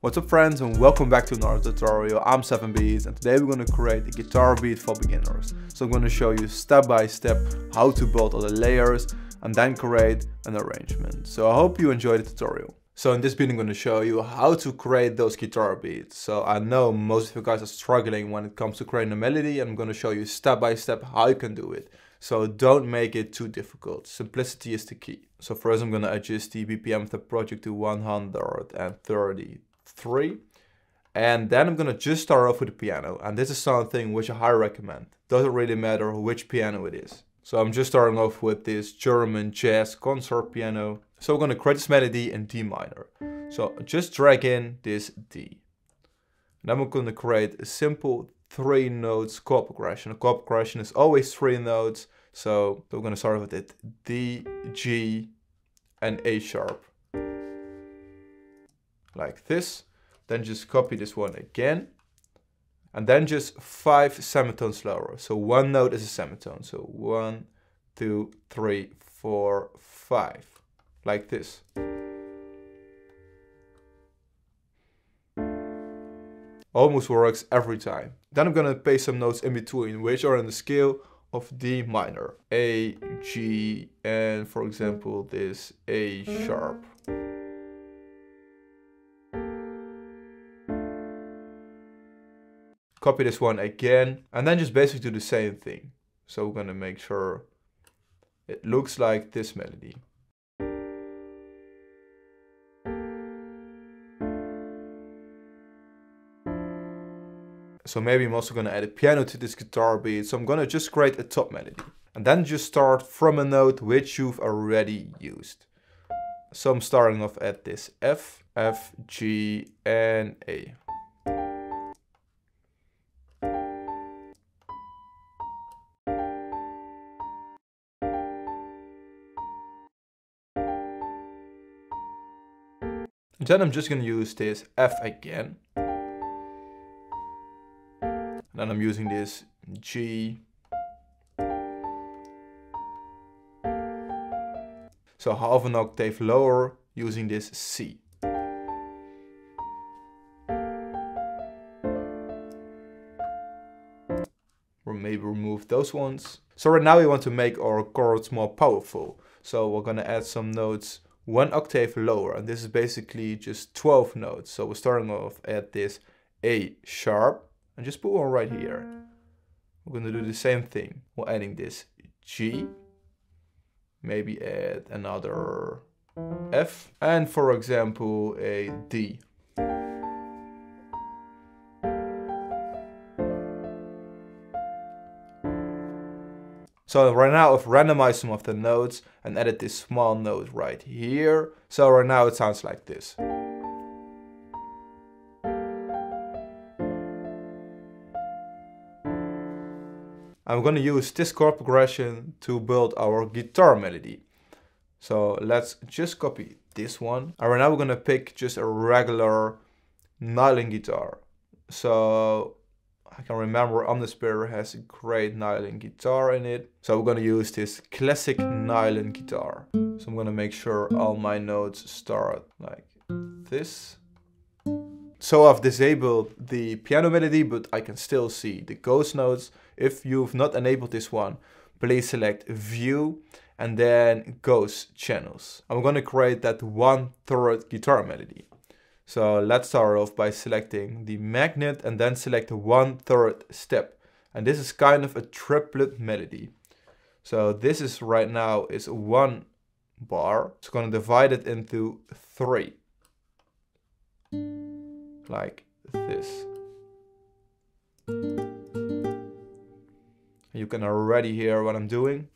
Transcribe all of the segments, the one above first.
What's up friends, and welcome back to another tutorial. I'm 7beats and today we're going to create a guitar beat for beginners. So I'm going to show you step by step how to build all the layers and then create an arrangement. So I hope you enjoy the tutorial. So in this video I'm going to show you how to create those guitar beats. So I know most of you guys are struggling when it comes to creating a melody, and I'm going to show you step by step how you can do it. So don't make it too difficult. Simplicity is the key. So first I'm going to adjust the BPM of the project to 133. And then I'm gonna just start off with the piano, and this is something which I highly recommend. Doesn't really matter which piano it is. So I'm just starting off with this German jazz concert piano. So we're gonna create this melody in D minor. So just drag in this D. Then we're gonna create a simple 3 notes chord progression. A chord progression is always 3 notes. So we're gonna start with it D, G, and A sharp. Like this. Then just copy this one again, and then just 5 semitones lower. So one note is a semitone. So 1, 2, 3, 4, 5, like this. Almost works every time. Then I'm gonna paste some notes in between, which are in the scale of D minor, A, G, and for example this A sharp. Copy this one again, and then just basically do the same thing. So we're gonna make sure it looks like this melody. So maybe I'm also gonna add a piano to this guitar beat. So I'm gonna just create a top melody, and then just start from a note which you've already used. So I'm starting off at this F, F, G, and A. Then I'm just going to use this F again. And then I'm using this G. So half an octave lower using this C. Or maybe remove those ones. So right now we want to make our chords more powerful. So we're going to add some notes 1 octave lower, and this is basically just 12 notes. So we're starting off at this A sharp, and just put one right here. We're going to do the same thing. We're adding this G, maybe add another F, and for example a D. So right now I've randomized some of the notes and added this small note right here. So right now it sounds like this. I'm going to use this chord progression to build our guitar melody. So let's just copy this one. And right now we're going to pick just a regular nylon guitar. So I can remember Omnisphere has a great nylon guitar in it. So we're going to use this classic nylon guitar. So I'm going to make sure all my notes start like this. So I've disabled the piano melody, but I can still see the ghost notes. If you've not enabled this one, please select View and then Ghost Channels. I'm going to create that 1/3 guitar melody. So let's start off by selecting the magnet and then select the 1/3 step. And this is kind of a triplet melody. So this is right now is 1 bar. It's going to divide it into 3. Like this. You can already hear what I'm doing.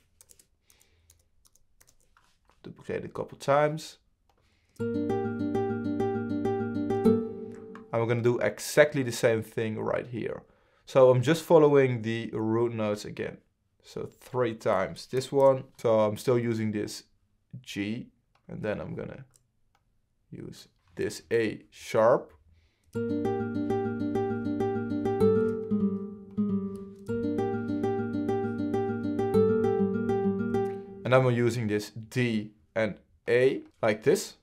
Duplicate it a couple times. And we're going to do exactly the same thing right here. So I'm just following the root notes again. So 3 times this one. So I'm still using this G. And then I'm going to use this A sharp. And then we're using this D and A like this.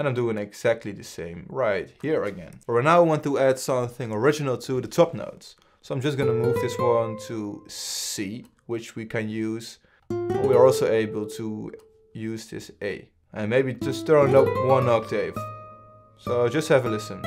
And I'm doing exactly the same right here again. But right now I want to add something original to the top notes. So I'm just gonna move this one to C, which we can use. We are also able to use this A. And maybe just turn it up 1 octave. So just have a listen.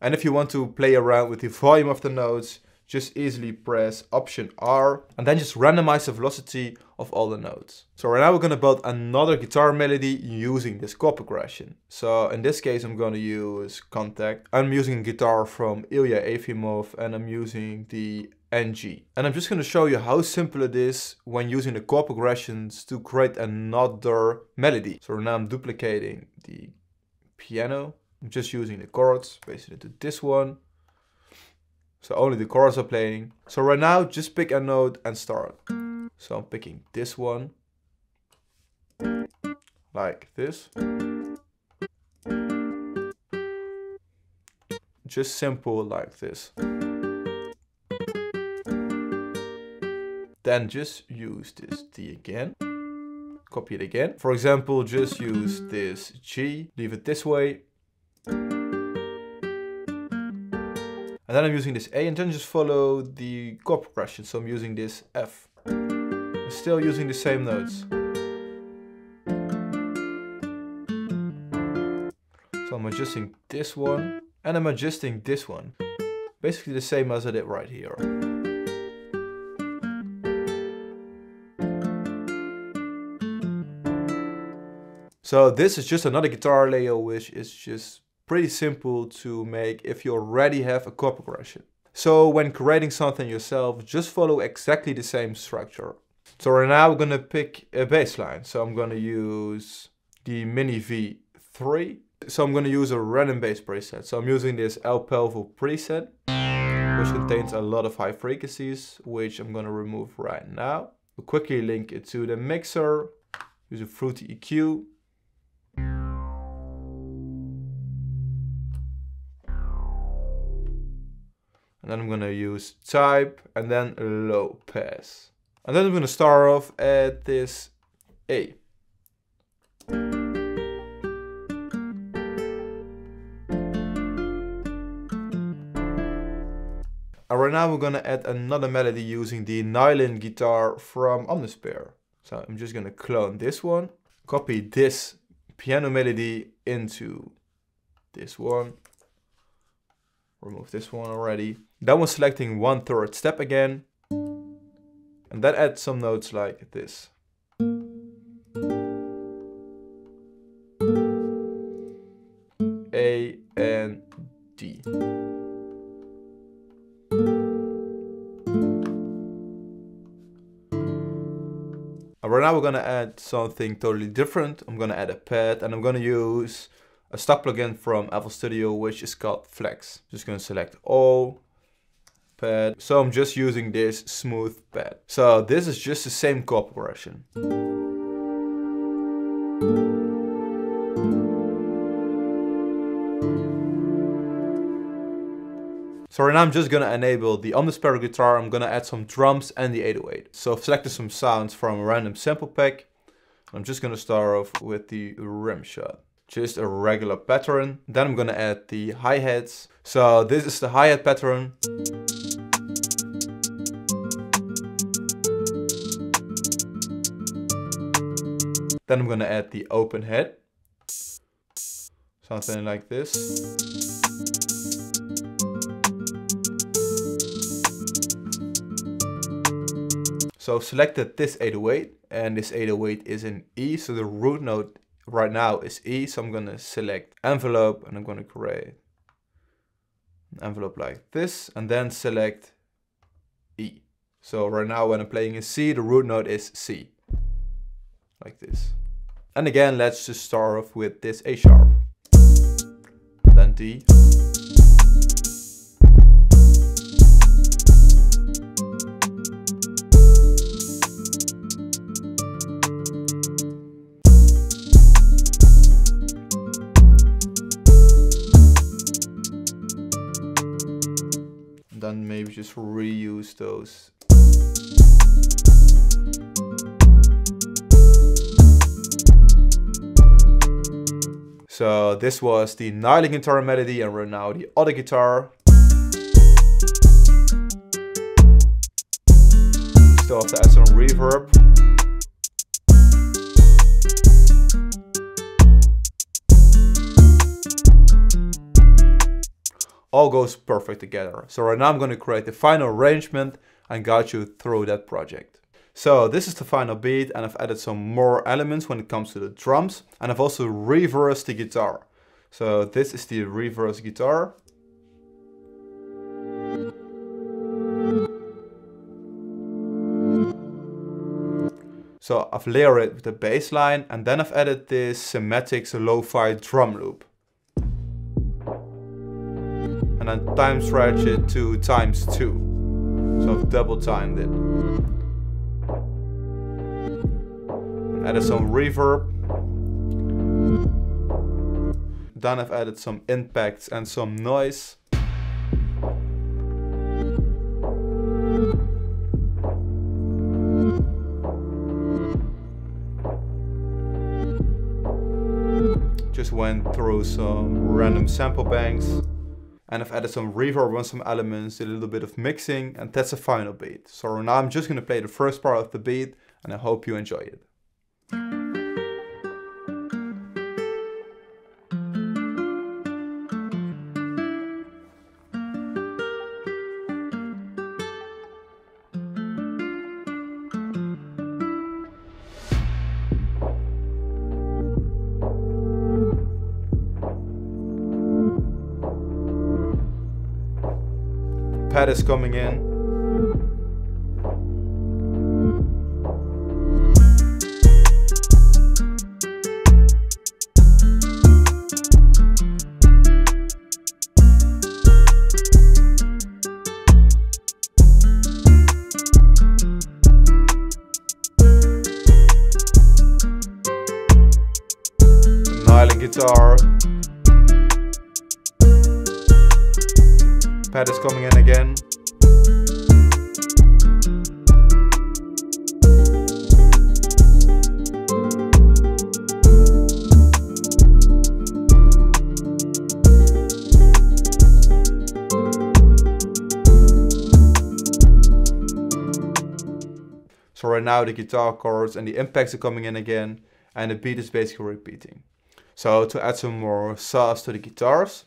And if you want to play around with the volume of the notes, just easily press Option R and then just randomize the velocity of all the notes. So right now we're gonna build another guitar melody using this chord progression. So in this case I'm gonna use Contact. I'm using a guitar from Ilya Efimov and I'm using the NG. And I'm just gonna show you how simple it is when using the chord progressions to create another melody. So now I'm duplicating the piano. I'm just using the chords, paste it into this one. So only the chords are playing. So right now, just pick a note and start. So I'm picking this one. Like this. Just simple like this. Then just use this D again. Copy it again. For example, just use this G. Leave it this way. And then I'm using this A and then just follow the chord progression. So I'm using this F. I'm still using the same notes. So I'm adjusting this one and I'm adjusting this one. Basically the same as I did right here. So this is just another guitar layer which is just pretty simple to make if you already have a chord progression. So when creating something yourself, just follow exactly the same structure. So right now we're gonna pick a bass line. So I'm gonna use the Mini V3. So I'm gonna use a random bass preset. So I'm using this El Pelvo preset, which contains a lot of high frequencies, which I'm gonna remove right now. We'll quickly link it to the mixer, use a Fruity EQ. And then I'm gonna use type and then low pass. And then I'm gonna start off at this A. And right now we're gonna add another melody using the nylon guitar from Omnisphere. So I'm just gonna clone this one, copy this piano melody into this one. Remove this one already. Then we're selecting 1/3 step again. And then add some notes like this. A and D. And right now we're gonna add something totally different. I'm gonna add a pad and I'm gonna use a stock plugin from FL Studio, which is called Flex. Just gonna select all, pad. So I'm just using this smooth pad. So this is just the same chord progression. So right now I'm just gonna enable the Omnisphere guitar. I'm gonna add some drums and the 808. So I've selected some sounds from a random sample pack. I'm just gonna start off with the rim shot. Just a regular pattern. Then I'm gonna add the hi-hats. So this is the hi-hat pattern. Then I'm gonna add the open head. Something like this. So I've selected this 808 and this 808 is in E. So the root note right now is E, so I'm gonna select envelope and I'm gonna create an envelope like this and then select E. So right now when I'm playing in C, the root note is C, like this. And again, let's just start off with this A sharp, then D. Then maybe just reuse those So this was the nylon guitar melody, and we're now the other guitar. Still have to add some reverb. All goes perfect together. So right now I'm going to create the final arrangement and guide you through that project. So this is the final beat, and I've added some more elements when it comes to the drums, and I've also reversed the guitar. So this is the reverse guitar. So I've layered it with the bass line, and then I've added this Cymatics lo-fi drum loop. And then time stretch it to ×2. So I've double timed it. Added some reverb. Then I've added some impacts and some noise. Just went through some random sample banks. And I've added some reverb on some elements, did a little bit of mixing, and that's the final beat. So now I'm just going to play the first part of the beat, and I hope you enjoy it. Pad is coming in. Nylon guitar. Pad is coming in again. So right now the guitar chords and the impacts are coming in again, and the beat is basically repeating. So to add some more sauce to the guitars,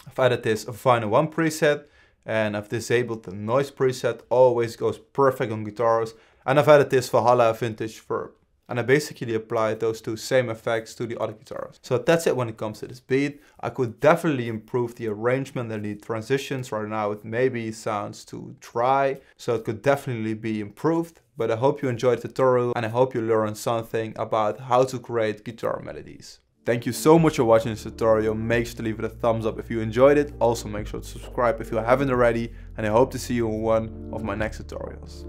I've added this Vinyl 1 preset, and I've disabled the noise preset. Always goes perfect on guitars. And I've added this Valhalla Vintage Verb. And I basically applied those two same effects to the other guitars. So that's it when it comes to this beat. I could definitely improve the arrangement and the transitions. Right now it maybe sounds too dry, so it could definitely be improved. But I hope you enjoyed the tutorial, and I hope you learned something about how to create guitar melodies. Thank you so much for watching this tutorial. Make sure to leave it a thumbs up if you enjoyed it. Also make sure to subscribe if you haven't already, and I hope to see you in one of my next tutorials.